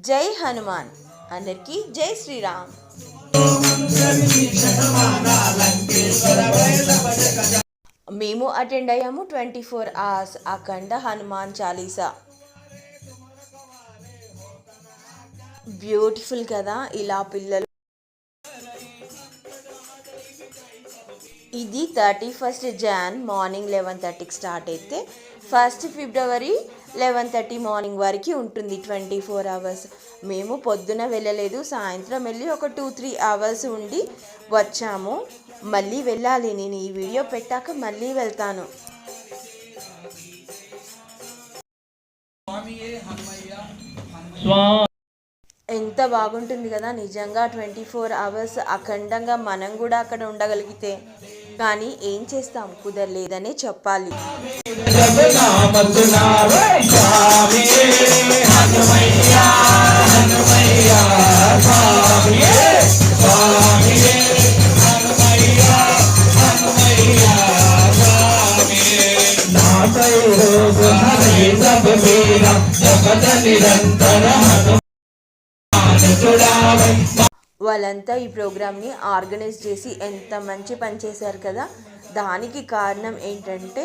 జై హనుమాన్. అందరికీ జై శ్రీరామ్. మేము అటెండ్ అయ్యాము 24 hours అఖండ హనుమాన్ చాలీసా. బ్యూటిఫుల్ కదా ఇలా పిల్లలు. ఇది 31st Jan మార్నింగ్ 11:30కి స్టార్ట్ అయితే 1st February 11:30 మార్నింగ్ వరకు ఉంటుంది, 24 hours. మేము పొద్దున వెళ్ళలేదు, సాయంత్రం వెళ్ళి ఒక 2-3 hours ఉండి వచ్చాము. మళ్ళీ వెళ్ళాలి, నేను ఈ వీడియో పెట్టాక మళ్ళీ వెళ్తాను. ఎంత బాగుంటుంది కదా నిజంగా. 24 hours అఖండంగా మనం కూడా అక్కడ ఉండగలిగితే. కానీ ఏం చేస్తాం, కుదరలేదనే చెప్పాలి. వాళ్ళంతా ఈ ప్రోగ్రామ్ని ఆర్గనైజ్ చేసి ఎంత మంచి పని చేశారు కదా. దానికి కారణం ఏంటంటే,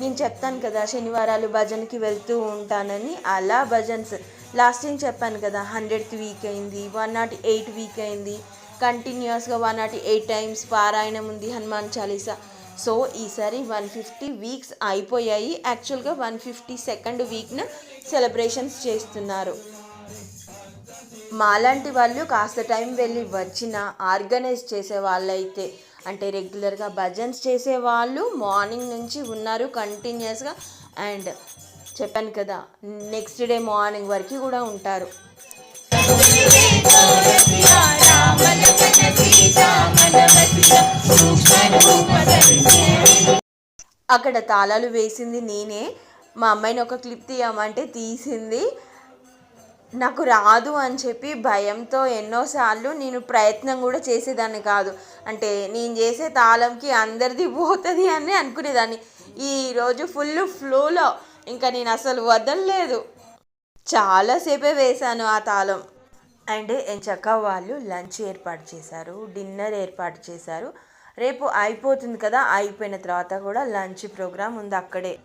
నేను చెప్తాను కదా శనివారాలు భజన్కి వెళ్తూ ఉంటానని. అలా భజన్స్ లాస్ట్ టైం చెప్పాను కదా, 100th వీక్ అయింది, 108 వీక్ అయింది, కంటిన్యూస్గా 108 times పారాయణం ఉంది హనుమాన్ చాలీసా. సో ఈసారి 150 weeks అయిపోయాయి. యాక్చువల్గా 152nd వీక్న సెలబ్రేషన్స్ చేస్తున్నారు. మాలాంటి వాళ్ళు కాస్త టైం వెళ్ళి వచ్చిన ఆర్గనైజ్ చేసే వాళ్ళైతే, అంటే రెగ్యులర్గా భజన్స్ చేసే వాళ్ళు మార్నింగ్ నుంచి ఉన్నారు కంటిన్యూస్గా. అండ్ చెప్పాను కదా నెక్స్ట్ డే మార్నింగ్ వరకు కూడా ఉంటారు. అక్కడ తాళాలు వేసింది నేనే. మా అమ్మాయిని ఒక క్లిప్ తీయమంటే తీసింది. నాకు రాదు అని చెప్పి భయంతో ఎన్నోసార్లు నేను ప్రయత్నం కూడా చేసేదాన్ని కాదు. అంటే నేను చేసే తాళంకి అందరిది పోతుంది అని అనుకునేదాన్ని. ఈరోజు ఫుల్ ఫ్లోలో ఇంకా నేను అసలు వదలలేదు, చాలాసేపే వేశాను ఆ తాళం. అండ్ ఎంచక్క వాళ్ళు లంచ్ ఏర్పాటు చేశారు, డిన్నర్ ఏర్పాటు చేశారు. రేపు అయిపోతుంది కదా, అయిపోయిన తర్వాత కూడా లంచ్ ప్రోగ్రామ్ ఉంది అక్కడే.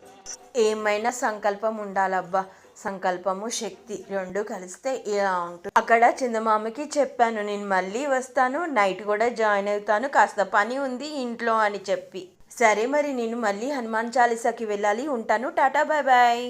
ఏమైనా సంకల్పం ఉండాలబ్బా, సంకల్పము శక్తి రెండు కలిస్తే ఇలా ఉంటుంది. అక్కడ చందమామకి చెప్పాను నేను మళ్ళీ వస్తాను, నైట్ కూడా జాయిన్ అవుతాను, కాస్త పని ఉంది ఇంట్లో అని చెప్పి. సరే మరి నేను మళ్ళీ హనుమాన్ చాలీసాకి వెళ్ళాలి, ఉంటాను, టాటా బాయ్ బాయ్.